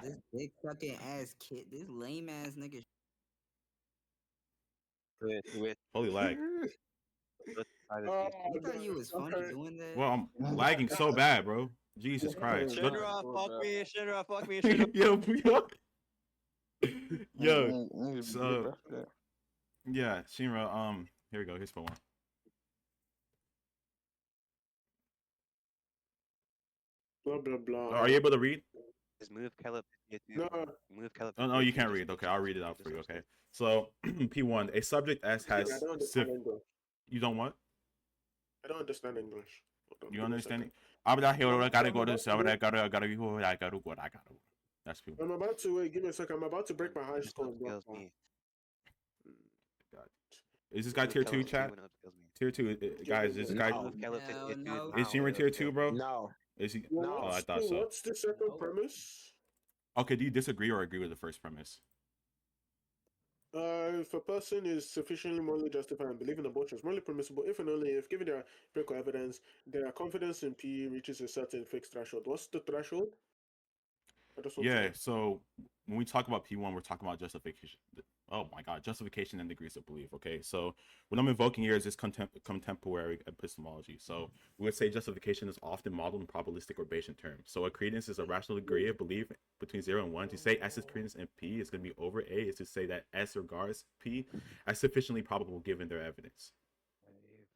This big fucking ass kid, this lame ass nigga. With Holy lag. let's try to Oh, see. You thought no. you was funny Okay. doing that? Well, I'm lagging so bad, bro. Jesus Christ. Look- Shinra, fuck me, Shinra, fuck me, Shinra. yo. So yeah, Shinra. Here we go. Here's for one. Blah blah blah. Are you able to read? Just move Caleb. No. Move Caleb. Oh no, you can't read. Okay, I'll read it out for you. Okay. So P1, a subject S I has don't understand English. You don't what? I don't understand English. Hold on, You give me a understand it? That's P1. I'm about to wait. Give me a second. I'm about to break my high score. Upscales me. God. Is this guy tier 2 chat? Tier 2 guys, is this guy Move Caleb to tier 2. No. is Shinra tier 2, bro? No. Is he Well, Oh, I thought so. What's the second No. premise? Okay, do you disagree or agree with the first premise? If a person is sufficiently morally justified and believe in abortion is morally permissible if and only if, given their empirical evidence, their confidence in P reaches a certain fixed threshold. What's the threshold? I just want to Yeah, know. so when we talk about P1, we're talking about justification. Oh my God, justification and degrees of belief. Okay, so what I'm invoking here is this contemporary epistemology. So we would say justification is often modeled in probabilistic or Bayesian terms. So a credence is a rational degree of belief between 0 and 1. To say S's credence in P is going to be over A is to say that S regards P as sufficiently probable given their evidence.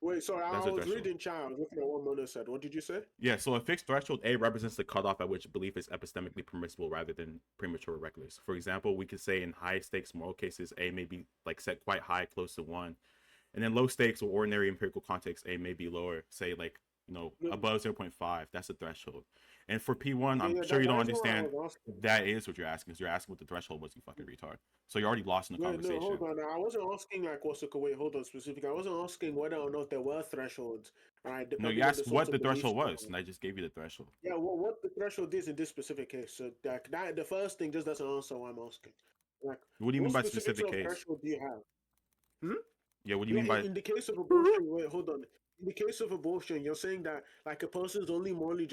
Wait, sorry, I That's a was threshold. reading chat. I was looking at what Mona said. What did you say? Yeah, so a fixed threshold A represents the cutoff at which belief is epistemically permissible rather than premature or reckless. For example, we could say in high stakes moral cases, A may be like set quite high, close to 1. And then low stakes or ordinary empirical context, A may be lower, say like, above 0.5. That's a threshold. And for P1, I'm sure you don't understand that is what you're asking, because you're asking what the threshold was, you fucking retard. So you're already lost in the Wait, conversation. no, hold on. I wasn't asking like what's the wait, hold on specific. I wasn't asking whether or not there were thresholds. Right. No, you asked what the threshold was, and I just gave you the threshold. Yeah, what the threshold is in this specific case. So that the first thing just doesn't answer why I'm asking. Like, What do you mean by specific specific case? threshold do you have? Yeah, what do you mean by in the case of abortion? Wait, hold on. In the case of abortion, you're saying that like a person's only morally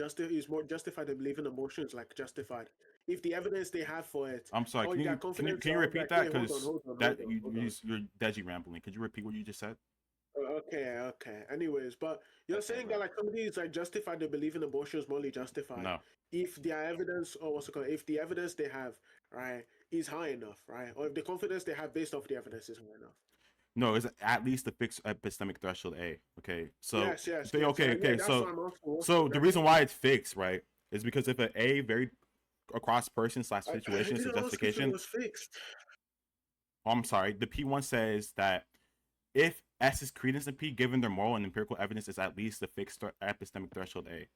more justified in believing abortion is like justified if the evidence they have for it. I'm sorry, can you repeat that? Because you're deji rambling. Could you repeat what you just said? Okay. Anyways, but you're saying that like somebody is like justified to believe in abortion is morally justified. No. If their evidence or what's it called? If the evidence they have, right, is high enough, right? Or if the confidence they have based off the evidence is high enough. No, it's at least the fixed epistemic threshold A. Okay. So yes. okay. So the reason why it's fixed, right, is because if an A varied across person/situations of justification. Was fixed. Oh, I'm sorry. The P1 says that if S is credence in P, given their moral and empirical evidence, is at least the fixed epistemic threshold A.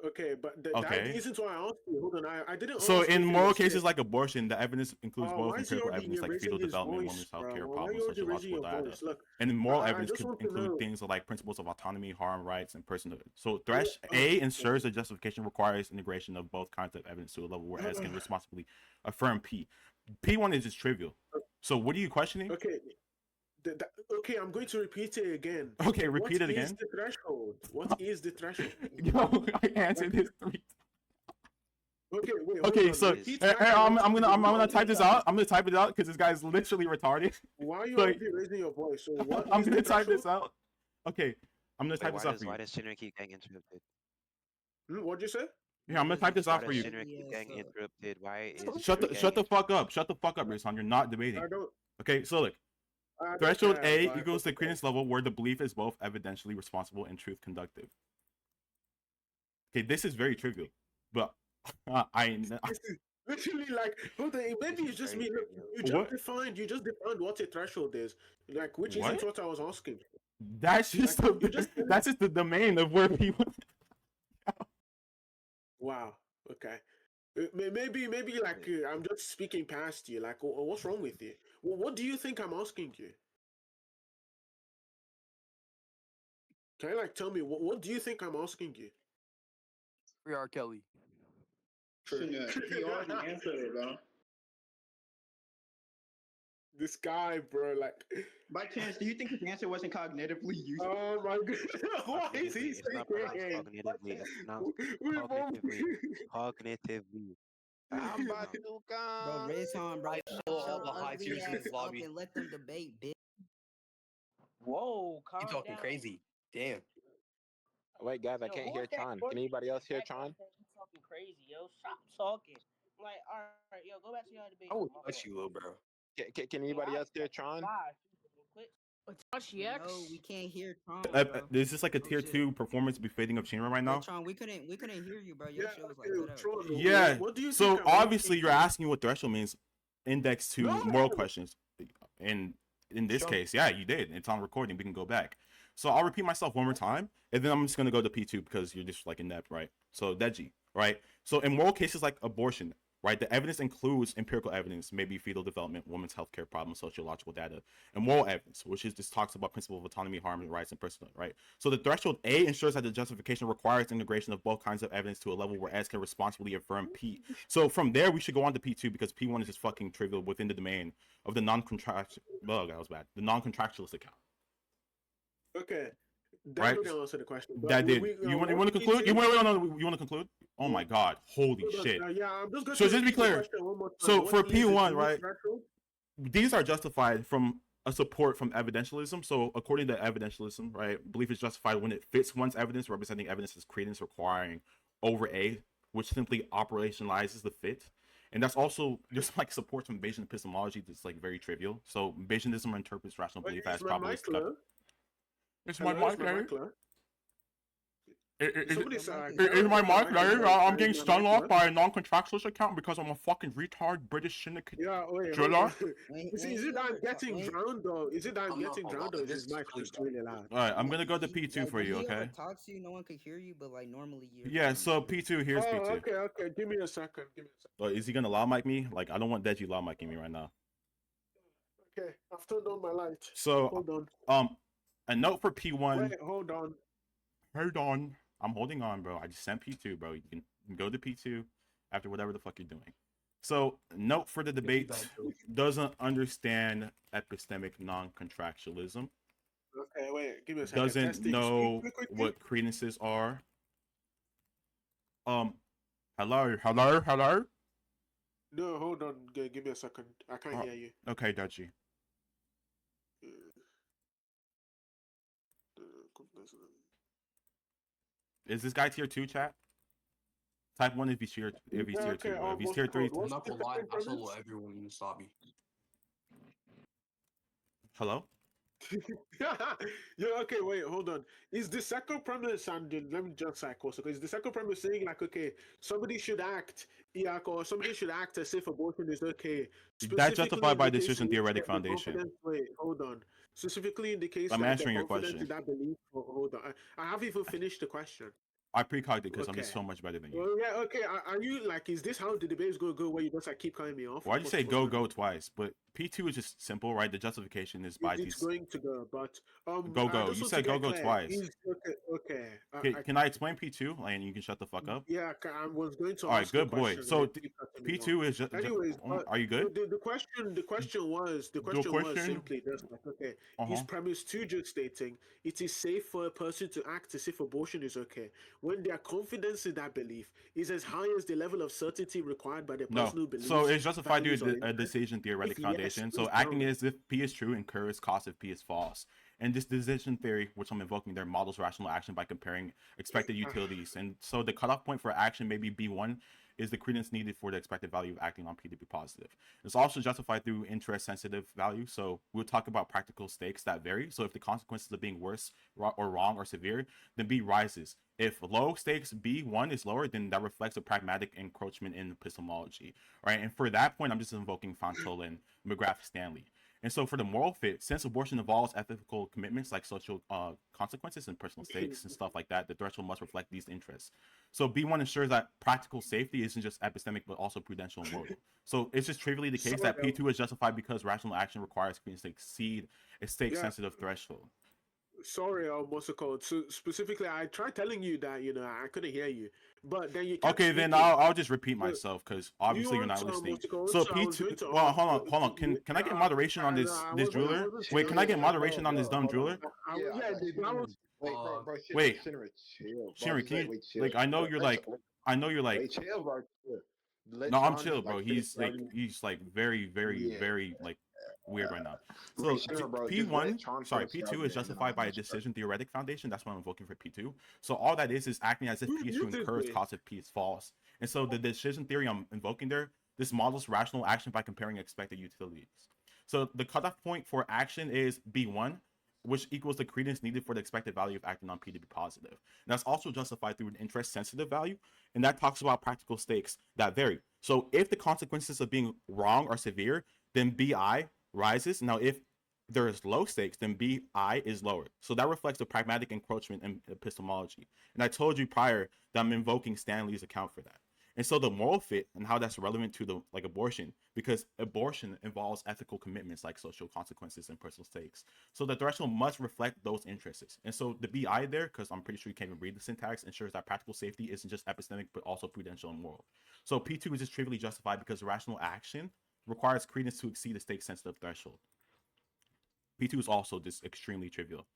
Okay, but that isn't why I asked you. Hold on, I didn't. So in moral cases like abortion, the evidence includes both empirical evidence like fetal development, women's health care problems, sociological data, and then moral evidence could include things like principles of autonomy, harm, rights, and personhood. So A ensures the justification requires integration of both kinds of evidence to a level where S can responsibly affirm P. P1 is just trivial. So what are you questioning? Okay. Okay, I'm going to repeat it again. Okay, repeat it again. What is the threshold? What is the threshold? Yo, I answered this 3 times. Okay, wait. Okay, so I'm gonna type this out. I'm gonna type it out because this guy's literally retarded. Why are you raising your voice? So what I'm gonna type this out. Okay, I'm gonna type this out for you. Why does Shinra keep getting interrupted? What'd you say? Yeah, I'm gonna type this out for you. Shinra keep getting interrupted? Why is shut the fuck up? Shut the fuck up, Rizhan. You're not debating. Okay, so look. Threshold A equals the credence level where the belief is both evidentially responsible and truth conductive. Okay, this is very trivial, but literally like hold on, maybe it's just me. Look, you just defined what a threshold is, like which isn't what I was asking. That's just that's just the domain of where people. Wow. Okay. Maybe like I'm just speaking past you. Like, what's wrong with you? Well, what do you think I'm asking you? Can you like tell me what do you think I'm asking you? Free R. Kelly. He already answered it, bro. This guy, bro, like. By chance, do you think his answer wasn't cognitively useful? Oh my god! Why is he Cognitively. It's not pronounced saying? cognitively. It's pronounced We both. cognitively. Cognitively. I'm Pronounced. Bro, bazooka. Rizhan, bro, I shut know all your the high ugly tiers in ass this up lobby. and let them debate, bitch. Whoa, calm You talking down. crazy? Damn. Wait, guys, I Yo, can't who hear is that Tron. short Can anybody else hear that Tron? he's talking crazy, yo? Stop talking. I'm like, all right, yo, go back to y'all debate. I will My touch fault. you, little bro. Can anybody else hear Tron? Gosh, quit. No, we can't hear Tron, bro. Is this like a Oh, tier shit. 2 performance befitting of Shinra right Hey, now? Tron, we couldn't hear you, bro. Your Yeah, shit was like okay, cut out. Tron, Yeah. What do you So think? I'm obviously you're thinking? asking what threshold means index to No. moral questions. And in this Sure. case, yeah, you did. It's on recording. We can go back. So I'll repeat myself one more time, and then I'm just gonna go to P2 because you're just like inept, right? So Deji, right? So in moral cases like abortion, right, the evidence includes empirical evidence, maybe fetal development, women's healthcare problems, sociological data, and moral evidence, which is just talks about principle of autonomy, harm, rights, and personhood, right? So the threshold A ensures that the justification requires integration of both kinds of evidence to a level where S can responsibly affirm P. So from there, we should go on to P2 because P1 is just fucking trivial within the domain of the non-contractual. Oh, that was bad. The non-contractualist account. Okay. That Right. didn't answer the question. That did. You want to conclude? You want to conclude? Oh my god! Holy shit! Yeah, I'm just going So to just be repeat the clear. question one more time. So What for is the P1, unique right? threshold? These are justified from a support from evidentialism. So according to evidentialism, right, belief is justified when it fits one's evidence, representing evidence as credence requiring over A, which simply operationalizes the fit. And that's also just like support from Bayesian epistemology that's like very trivial. So Bayesianism interprets rational Wait, belief is as my mic probabilistic. clear? It's Hello, my is mic, my mic right? clear? Is Somebody Your said, mic Is my mic is there? my I'm mic getting clear? stung off by a non-contractualist account because I'm a fucking retard British syndicate Yeah, wait, hold driller. on. Wait, Is wait, it that I'm wait, getting wait. drowned or is it that I'm I'm not getting gonna drowned lie, or is this his is mic clean. just really loud? All right, I'm gonna go to P2 Like, for when you, he okay? overtalks you, no one could hear you, but like normally you're. Yeah, fucking so good. P2, here's P2. Okay. Give me a second. Is he gonna loud mic me? Like, I don't want Deji loud micing me right now. Okay, I've turned on my light. So, Hold on. a note for P1. Wait, hold on. Hold on. I'm holding on, bro. I just sent P2, bro. You can go to P2 after whatever the fuck you're doing. So, note for the debate doesn't understand epistemic non-contractualism. Okay, wait, give me a second. Doesn't Testing. know Speak quickly. what credences are. Hello. No, hold on. Give me a second. I can't hear you. Okay, Deji. Is this guy tier 2, chat? Type 1 if he's tier 2, bro. If he's tier 3, I'm not gonna lie, I solo everyone in this lobby. hello? Yeah, okay, wait, hold on. Is the second premise, and let me just cycle, so is the second premise saying like, okay, somebody should act, or somebody should act as if abortion is okay? That's justified by in the case decision in which theoretic the foundation. confidence- Wait, hold on. Specifically in the case I'm that answering they're your confident question. in that belief. Hold on, I haven't even finished the question. I precogged it because I'm Okay. just so much better than you. Well, yeah, okay. Are you like? Is this how the debates go? Where you just like keep calling me off? Why'd you What's- say what's go going on? twice? But P2 is just simple, right? The justification is by It's these. going to go, but Go. I just You want said to get go clear. twice. Okay. Can I explain P2 and you can shut the fuck up? Yeah, I was going to All right, ask a good boy. question. So and you keep cutting me off. P2 is just. Anyways, Are you good? The question was simply just like, okay, is premise 2 just stating it is safe for a person to act as if abortion is okay when their confidence in that belief is as high as the level of certainty required by their No. personal beliefs. So it's justified due values, or to a interests? decision theoretic If yes, foundation. So please acting tell me. as if P is true incurs cost if P is false. And this decision theory, which I'm invoking there, models rational action by comparing expected utilities. And so the cutoff point for action may be B1 is the credence needed for the expected value of acting on P to be positive. It's also justified through interest-sensitive value. So we'll talk about practical stakes that vary. So if the consequences of being worse or wrong are severe, then B rises. If low stakes B1 is lower, then that reflects a pragmatic encroachment in epistemology, right? And for that point, I'm just invoking Fontola and McGrath-Stanley. And so for the moral fit, since abortion involves ethical commitments like social consequences and personal stakes and stuff like that, the threshold must reflect these interests. So B1 ensures that practical safety isn't just epistemic, but also prudential and moral. So it's just trivially the case that P2 is justified because rational action requires credence to exceed a stake-sensitive threshold. Sorry, what's it called? So specifically, I tried telling you that I couldn't hear you. But then you okay, then I'll just repeat myself because obviously you're not listening. So P2, well, hold on. Can I get moderation on this jeweler? Wait, can I get moderation on this dumb jeweler? Wait, Wait, Shinra, chill, bro. Shinra, Just can you wait, chill. like? I know you're like. I know you're like. Wait, chill, bro. Chill. Let No, I'm Tron chill, bro. like finish He's arguing. very, Yeah. very like weird right now. So Wait, Shinra, bro. Just let P1, Tron sorry, finish the P2 is argument, and then justified I'll by a finish it. decision theoretic foundation. That's what I'm invoking for P2. So all that is acting as if P is true and curves cause if P is false. And so the decision theory I'm invoking there, this models rational action by comparing expected utilities. So the cutoff point for action is B1, which equals the credence needed for the expected value of acting on P to be positive. And that's also justified through an interest sensitive value. And that talks about practical stakes that vary. So if the consequences of being wrong are severe, then BI rises. Now, if there is low stakes, then BI is lower. So that reflects the pragmatic encroachment in epistemology. And I told you prior that I'm invoking Stanley's account for that. And so the moral fit and how that's relevant to the like abortion, because abortion involves ethical commitments like social consequences and personal stakes. So the threshold must reflect those interests. And so the BI there, because I'm pretty sure you can't even read the syntax, ensures that practical safety isn't just epistemic but also prudential and moral. So P2 is just trivially justified because rational action requires credence to exceed the stake sensitive threshold. P2 is also just extremely trivial.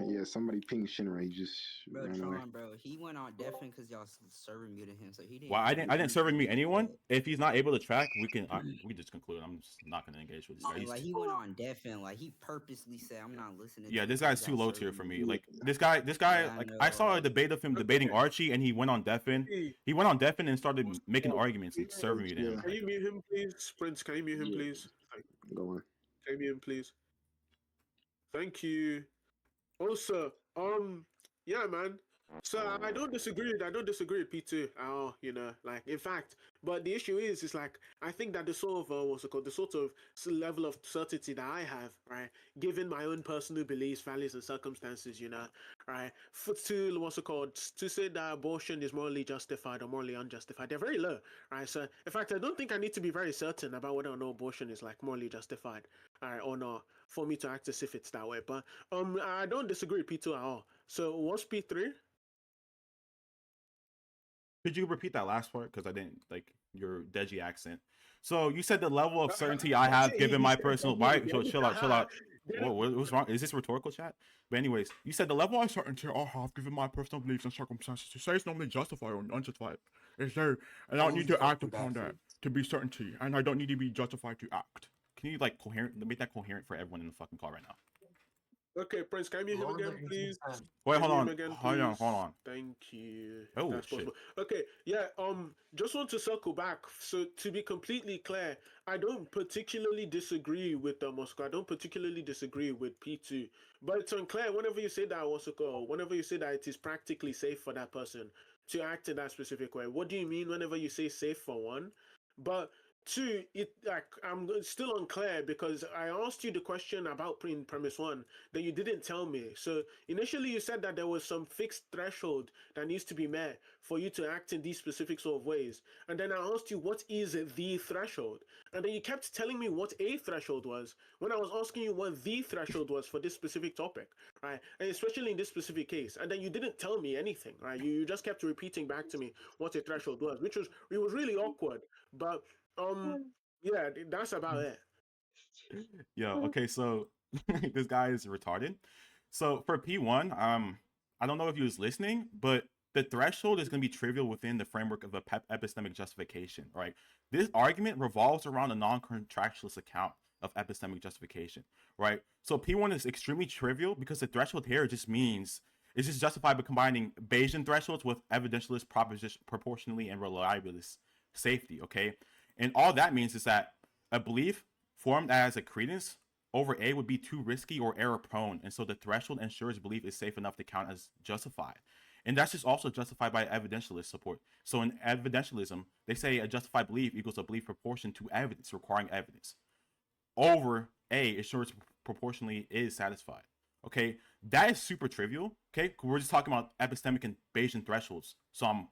Yeah, somebody ping Shinra. He just Bro, ran away. Tron, bro, he went on deafened because y'all server muted him, so he didn't. Well, I didn't server mute anyone. If he's not able to track, we can just conclude. I'm just not gonna engage with this guy. Like he went on deafened, like he purposely said, "I'm not listening." Yeah, to this you guy's 'cause too y'all low server tier for me. muted Like him." this guy, Yeah, I like know, I saw a debate of him debating Archie, and he went on deafened. He went on deafened and started making arguments and server muted him. Can you mute him, please? Prince, can you mute him, please? Go on. Can you mute him, please? Thank you. Also, yeah, man. So I don't disagree. I don't disagree with P2 at all. You know, like in fact, but the issue is like I think that the sort of what's it called, the sort of level of certainty that I have, right, given my own personal beliefs, values, and circumstances, you know, right, for to what's it called, to say that abortion is morally justified or morally unjustified, they're very low, right. So in fact, I don't think I need to be very certain about whether or not abortion is like morally justified, all right, or not, for me to act as if it's that way. But I don't disagree with P2 at all. So what's P3? Could you repeat that last part? Because I didn't like your Deji accent. So you said the level of certainty I have given my personal right. So chill out. What's wrong? Is this rhetorical chat? But anyways, you said the level of certainty I have given my personal beliefs and circumstances to say it's normally justified or unjustified is there, and I don't need to act upon that to be certainty, and I don't need to be justified to act. Can you like make that coherent for everyone in the fucking call right now? Okay, Prince, can you mute him again, please? Wait, hold on. Again, Hold on. Thank you. Oh, That's shit. possible. Okay, yeah, just want to circle back. So to be completely clear, I don't particularly disagree with Moscow. I don't particularly disagree with P2. But it's unclear whenever you say that, whenever you say that it is practically safe for that person to act in that specific way. What do you mean whenever you say safe for one? But two, I'm still unclear because I asked you the question about premise one that you didn't tell me. So initially you said that there was some fixed threshold that needs to be met for you to act in these specific sort of ways. And then I asked you what is the threshold? And then you kept telling me what a threshold was when I was asking you what the threshold was for this specific topic, right? And especially in this specific case. And then you didn't tell me anything, right? You just kept repeating back to me what a threshold was, which was really awkward. But yeah, that's about it. Yo, okay, so this guy is retarded. So for P1, I don't know if he was listening, but the threshold is going to be trivial within the framework of a epistemic justification, right? This argument revolves around a non-contractualist account of epistemic justification, right? So P1 is extremely trivial because the threshold here just means it's just justified by combining Bayesian thresholds with evidentialist proportionally and reliabilist safety, okay? And all that means is that a belief formed as a credence over A would be too risky or error prone. And so the threshold ensures belief is safe enough to count as justified. And that's just also justified by evidentialist support. So in evidentialism, they say a justified belief equals a belief proportion to evidence, requiring evidence. Over A ensures proportionally is satisfied. Okay, that is super trivial. Okay, we're just talking about epistemic and Bayesian thresholds. So I'm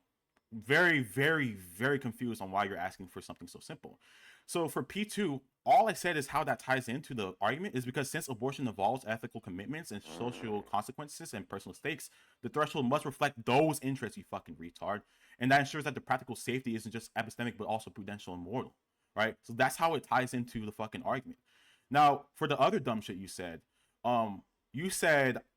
very, very, very confused on why you're asking for something so simple. So for P2, all I said is how that ties into the argument is because since abortion involves ethical commitments and social consequences and personal stakes, the threshold must reflect those interests, you fucking retard. And that ensures that the practical safety isn't just epistemic but also prudential and moral, right? So that's how it ties into the fucking argument. Now, for the other dumb shit you said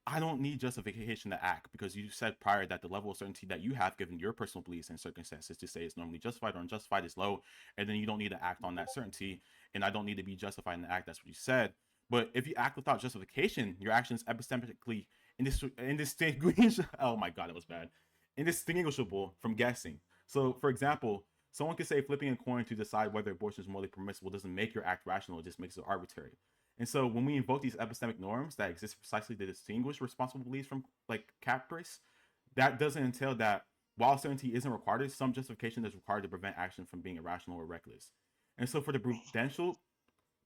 I don't need justification to act because you said prior that the level of certainty that you have given your personal beliefs and circumstances to say is normally justified or unjustified is low, and then you don't need to act on that certainty, and I don't need to be justified in the act. That's what you said. But if you act without justification, your actions epistemically indistinguishable. Oh my god, it was bad. Indistinguishable from guessing. So, for example, someone could say flipping a coin to decide whether abortion is morally permissible doesn't make your act rational; it just makes it arbitrary. And so when we invoke these epistemic norms that exist precisely to distinguish responsible beliefs from like caprice, that doesn't entail that while certainty isn't required, some justification is required to prevent action from being irrational or reckless. And so for the prudential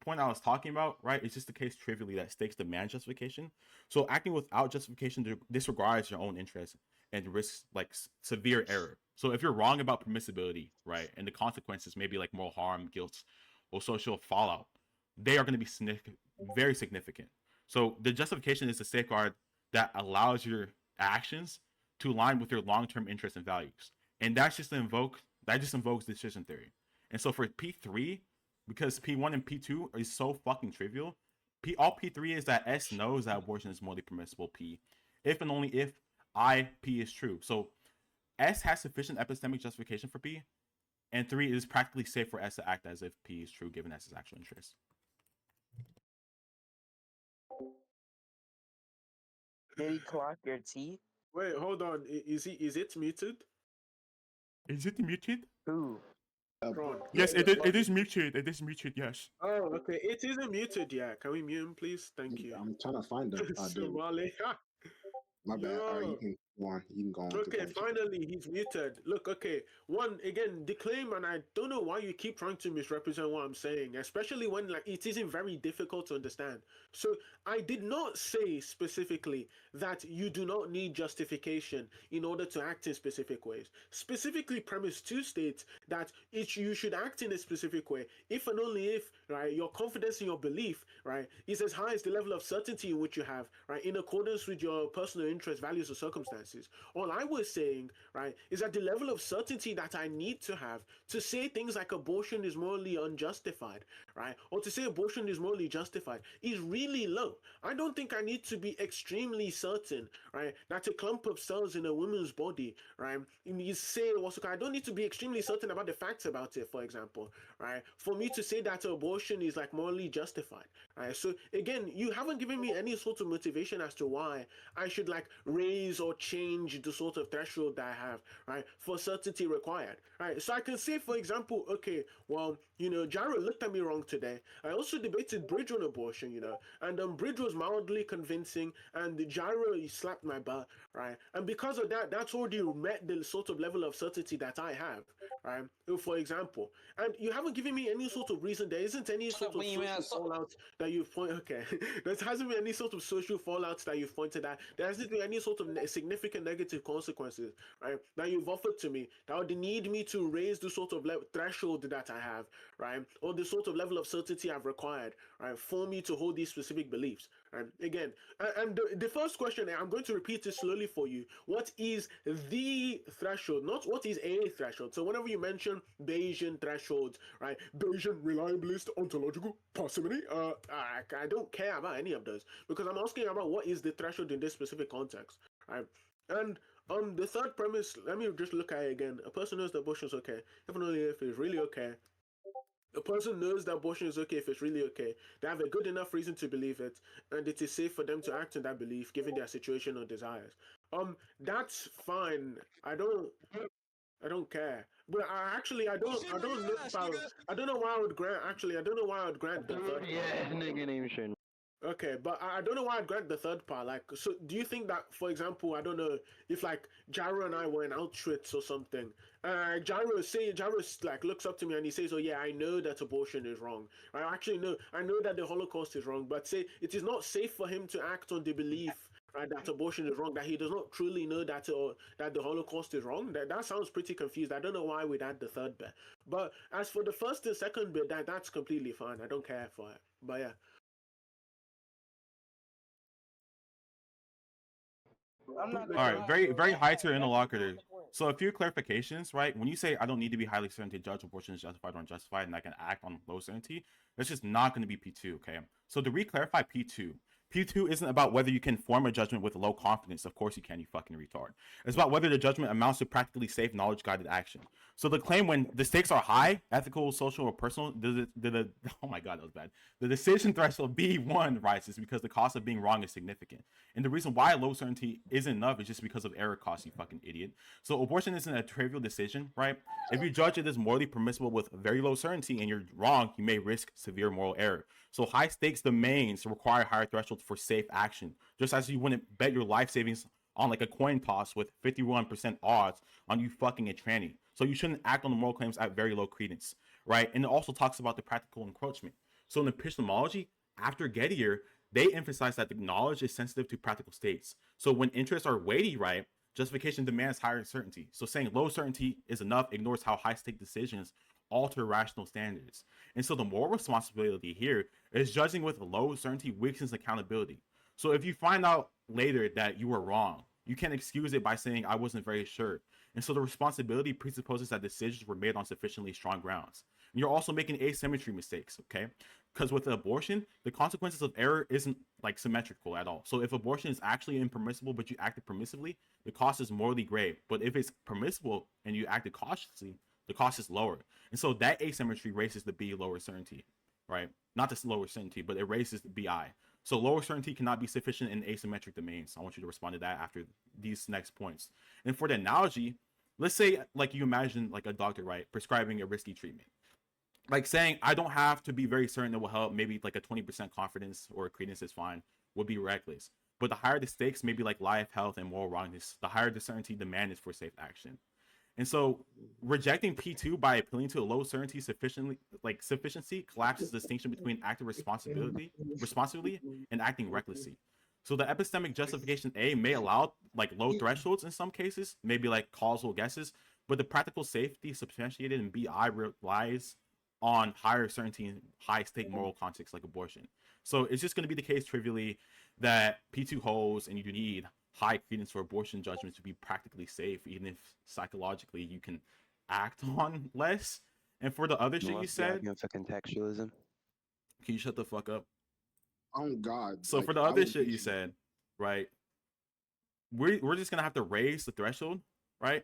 point I was talking about, right, it's just the case trivially that stakes demand justification. So acting without justification disregards your own interests and risks like severe error. So if you're wrong about permissibility, right, and the consequences may be like moral harm, guilt, or social fallout, they are going to be very significant. So the justification is a safeguard that allows your actions to align with your long-term interests and values, and that just invokes decision theory. And so for P3, because P1 and P2 is so fucking trivial, all P3 is that S knows that abortion is morally permissible. P, if and only if P is true. So S has sufficient epistemic justification for P, and 3 is practically safe for S to act as if P is true given S's actual interest. Did clock your teeth? Wait, hold on. Is it muted? Is it muted? Who? Tron. Yes, it is muted. It is muted, yes. Oh, okay. It isn't muted yet. Can we mute him, please? Thank you. I'm trying to find him. Somali. My bad. All right, you can go on. You can go on. Okay, finally, he's muted. Look, okay. One, again, the claim, and I don't know why you keep trying to misrepresent what I'm saying, especially when like it isn't very difficult to understand. So I did not say specifically that you do not need justification in order to act in specific ways. Specifically, premise 2 states that you should act in a specific way if and only if, right, your confidence in your belief, right, is as high as the level of certainty in which you have, right, in accordance with your personal interests, values, or circumstances. All I was saying, right, is that the level of certainty that I need to have to say things like abortion is morally unjustified, right, or to say abortion is morally justified is really low. I don't think I need to be extremely certain, right, that a clump of cells in a woman's body, right, I don't need to be extremely certain about the facts about it, for example, right, for me to say that abortion is like morally justified, right. So again, you haven't given me any sort of motivation as to why I should like raise or change the sort of threshold that I have, right, for certainty required, right. So I can say, for example, okay, well, Jared looked at me wrong today. I also debated Bridge on abortion, and Bridge was mildly convincing, and Jared slapped my butt, right, and because of that, that's already met the sort of level of certainty that I have, right, for example, and you haven't given me any sort of reason. There isn't any sort of social fallout that you've pointed. Okay, there hasn't been any sort of social fallout that you've pointed at. There hasn't been any sort of significant negative consequences, right, that you've offered to me that would need me to raise the sort of threshold that I have, right, or the sort of level of certainty I've required, right, for me to hold these specific beliefs. Right? Again, and the first question, I'm going to repeat it slowly for you. What is the threshold? Not what is a threshold. So whenever you mention Bayesian thresholds, right, Bayesian reliabilist ontological parsimony, I don't care about any of those, because I'm asking about what is the threshold in this specific context, right? And the third premise, let me just look at it again. A person knows that abortion is okay, if and only if it's really okay. A person knows that abortion is okay if it's really okay. They have a good enough reason to believe it, and it is safe for them to act on that belief given their situation or desires. That's fine. I don't care. But I don't know if I don't know why I would grant. Actually, I don't know why I would grant the third. Yeah, nigga named Shin. Okay, but I don't know why I'd grant the third part. Like, so do you think that, for example, I don't know if like Gyro and I were in Auschwitz or something, Gyro like looks up to me and he says, "Oh yeah, I know that abortion is wrong. I know that the Holocaust is wrong, but say it is not safe for him to act on the belief right? That abortion is wrong, that he does not truly know that that the Holocaust is wrong. That sounds pretty confused. I don't know why we'd add the third bit. But as for the first and second bit, that's completely fine. I don't care for it. But yeah. I'm not All gonna right, lie, very bro. very high tier That's interlocutor. the point. So a few clarifications, right? When you say I don't need to be highly certain to judge abortion is justified or unjustified, and I can act on low certainty, that's just not going to be P2. Okay. So to re-clarify P2, P2 isn't about whether you can form a judgment with low confidence. Of course you can, you fucking retard. It's about whether the judgment amounts to practically safe, knowledge-guided action. So the claim when the stakes are high, ethical, social, or personal, oh my god, that was bad. The decision threshold B1 rises because the cost of being wrong is significant. And the reason why low certainty isn't enough is just because of error costs, you fucking idiot. So abortion isn't a trivial decision, right? If you judge it as morally permissible with very low certainty and you're wrong, you may risk severe moral error. So high stakes domains require higher thresholds for safe action, just as you wouldn't bet your life savings on like a coin toss with 51% odds on you fucking a tranny. So you shouldn't act on the moral claims at very low credence, right? And it also talks about the practical encroachment. So in epistemology, after Gettier, they emphasize that the knowledge is sensitive to practical states. So when interests are weighty, right, justification demands higher certainty. So saying low certainty is enough ignores how high stake decisions alter rational standards. And so the moral responsibility here is judging with low certainty weakens accountability. So if you find out later that you were wrong, you can't excuse it by saying I wasn't very sure. And so the responsibility presupposes that decisions were made on sufficiently strong grounds. And you're also making asymmetry mistakes, okay? Because with abortion, the consequences of error isn't like symmetrical at all. So if abortion is actually impermissible, but you acted permissively, the cost is morally grave. But if it's permissible and you acted cautiously, the cost is lower. And so that asymmetry raises the B lower certainty, right? Not just lower certainty, but it raises the BI. So lower certainty cannot be sufficient in asymmetric domains. I want you to respond to that after these next points. And for the analogy, let's say like you imagine like a doctor, right, prescribing a risky treatment. Like saying I don't have to be very certain it will help, maybe like a 20% confidence or credence is fine, would be reckless. But the higher the stakes, maybe like life, health, and moral wrongness, the higher the certainty demand is for safe action. And so rejecting P2 by appealing to a low certainty sufficiency collapses the distinction between acting responsibly and acting recklessly. So the epistemic justification A may allow like low thresholds in some cases, maybe like causal guesses, but the practical safety substantiated in BI relies on higher certainty and high stake moral context like abortion. So it's just going to be the case trivially that P2 holds and you need high credence for abortion judgments to be practically safe, even if psychologically you can act on less. And for the other shit you said, for contextualism. Can you shut the fuck up? Oh God. So like, for the other shit you said, right, we're just gonna have to raise the threshold, right?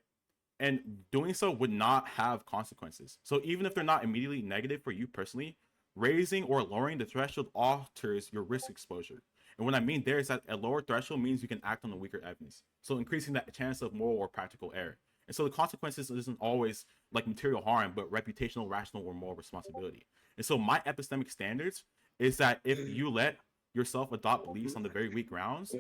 And doing so would not have consequences. So even if they're not immediately negative for you personally, raising or lowering the threshold alters your risk exposure. And what I mean there is that a lower threshold means you can act on the weaker evidence. So increasing that chance of moral or practical error. And so the consequences isn't always like material harm, but reputational, rational, or moral responsibility. And so my epistemic standards is that if you let yourself adopt beliefs on the very weak grounds,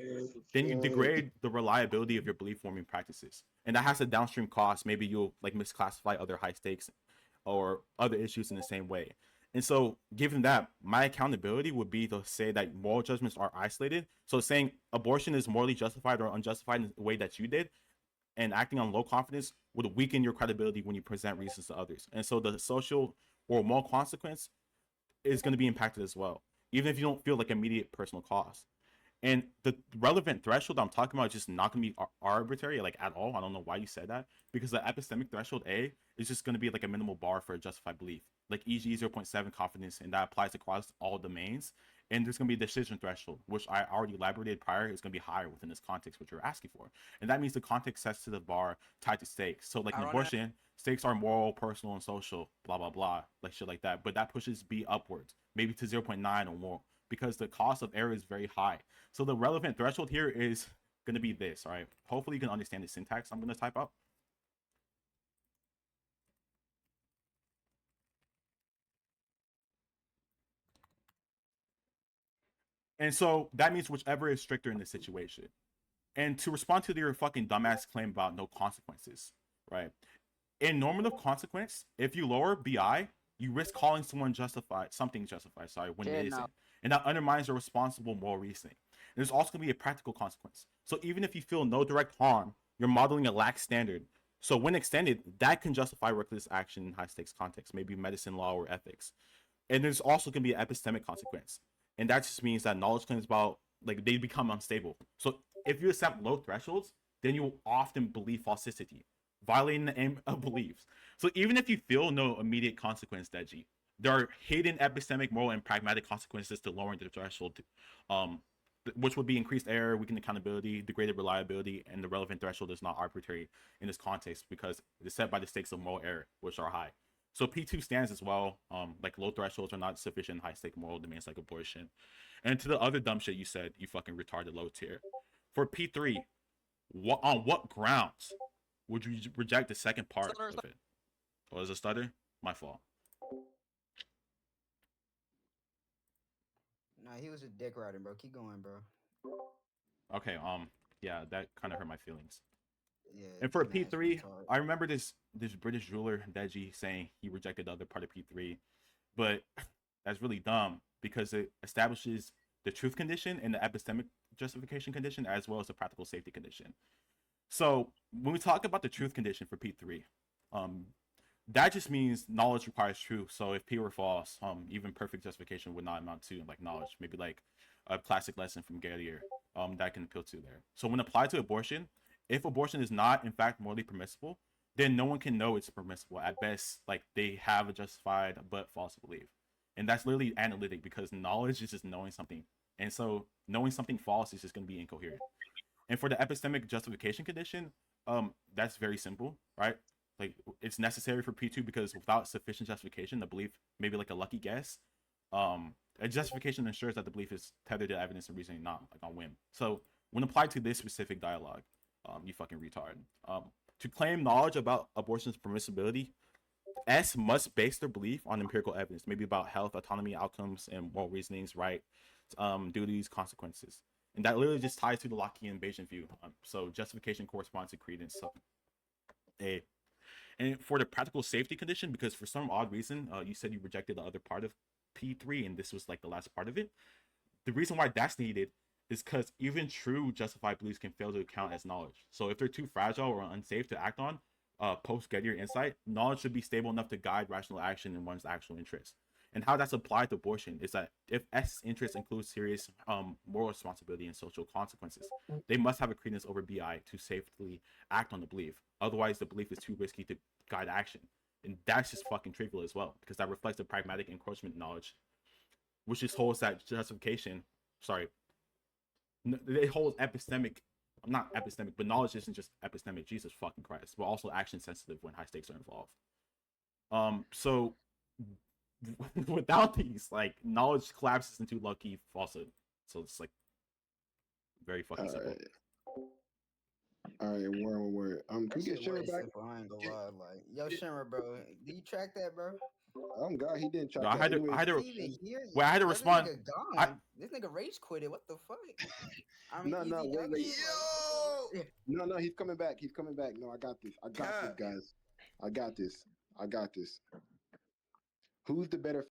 then you degrade the reliability of your belief forming practices. And that has a downstream cost. Maybe you'll like misclassify other high stakes or other issues in the same way. And so given that, my accountability would be to say that moral judgments are isolated. So saying abortion is morally justified or unjustified in the way that you did and acting on low confidence would weaken your credibility when you present reasons to others. And so the social or moral consequence is going to be impacted as well, even if you don't feel like immediate personal cost. And the relevant threshold I'm talking about is just not going to be arbitrary, like at all. I don't know why you said that, because the epistemic threshold A is just going to be like a minimal bar for a justified belief, like e.g. 0.7 confidence, and that applies across all domains. And there's going to be a decision threshold, which I already elaborated prior, is going to be higher within this context, which you're asking for. And that means the context sets to the bar tied to stakes. So like in abortion, stakes are moral, personal, and social, blah, blah, blah, like shit like that. But that pushes B upwards, maybe to 0.9 or more, because the cost of error is very high. So the relevant threshold here is going to be this, all right? Hopefully you can understand the syntax I'm going to type out. And so that means whichever is stricter in this situation. And to respond to your fucking dumbass claim about no consequences, right? In normative consequence, if you lower BI, you risk calling someone something justified, when it isn't. And that undermines your responsible moral reasoning. there's also going to be a practical consequence. So even if you feel no direct harm, you're modeling a lax standard. So when extended, that can justify reckless action in high stakes context, maybe medicine, law, or ethics. And there's also going to be an epistemic consequence. And that just means that knowledge claims about, like, they become unstable. So if you accept low thresholds, then you will often believe falsity, violating the aim of beliefs. So even if you feel no immediate consequence, Deji, there are hidden epistemic, moral, and pragmatic consequences to lowering the threshold, which would be increased error, weakened accountability, degraded reliability, and the relevant threshold is not arbitrary in this context because it is set by the stakes of moral error, which are high. So P2 stands as well. Like low thresholds are not sufficient high stake moral demands like abortion. And to the other dumb shit you said, you fucking retarded low tier. For P3, on what grounds would you reject the second part of it? Oh, is it a stutter? My fault. Nah, he was just dick riding, bro. Keep going, bro. Okay, yeah, that kind of hurt my feelings. Yeah. And for P3, I remember this British jeweler, Deji, saying he rejected the other part of P3, but that's really dumb because it establishes the truth condition and the epistemic justification condition as well as the practical safety condition. So when we talk about the truth condition for P3, that just means knowledge requires truth. So if P were false, even perfect justification would not amount to like knowledge. Maybe like a classic lesson from Gallier that can appeal to there. So when applied to abortion, if abortion is not in fact morally permissible, then no one can know it's permissible. At best, like they have a justified but false belief. And that's literally analytic because knowledge is just knowing something. And so knowing something false is just going to be incoherent. And for the epistemic justification condition, that's very simple, right? Like it's necessary for P2 because without sufficient justification, the belief may be like a lucky guess. A justification ensures that the belief is tethered to evidence and reasoning, not like on whim. So when applied to this specific dialogue, you fucking retard. To claim knowledge about abortion's permissibility, S must base their belief on empirical evidence, maybe about health, autonomy, outcomes, and moral reasonings, right? Duties, consequences. And that literally just ties to the Lockean Bayesian view. So justification corresponds to credence. So, and for the practical safety condition, because for some odd reason, you said you rejected the other part of P3 and this was like the last part of it. The reason why that's needed is because even true justified beliefs can fail to count as knowledge. So if they're too fragile or unsafe to act on, post Gettier insight, knowledge should be stable enough to guide rational action in one's actual interests. And how that's applied to abortion is that if S interest includes serious moral responsibility and social consequences, they must have a credence over BI to safely act on the belief. Otherwise, the belief is too risky to guide action. And that's just fucking trivial as well, because that reflects the pragmatic encroachment knowledge, which just holds that justification, it holds epistemic, not epistemic, but knowledge isn't just epistemic, Jesus fucking Christ, but also action sensitive when high stakes are involved. So without these, like, knowledge collapses into lucky falsehood. So it's like very fucking simple. All right, word. Can we get Shinra back? Simple, I ain't gonna lie. Like, yo, Shinra, bro, did you track that, bro? Oh God, he didn't track No, that. I had to respond. This nigga rage quitted. What the fuck? I mean, wait. No, he's coming back. No, I got this. Guys. I got this. Who's the better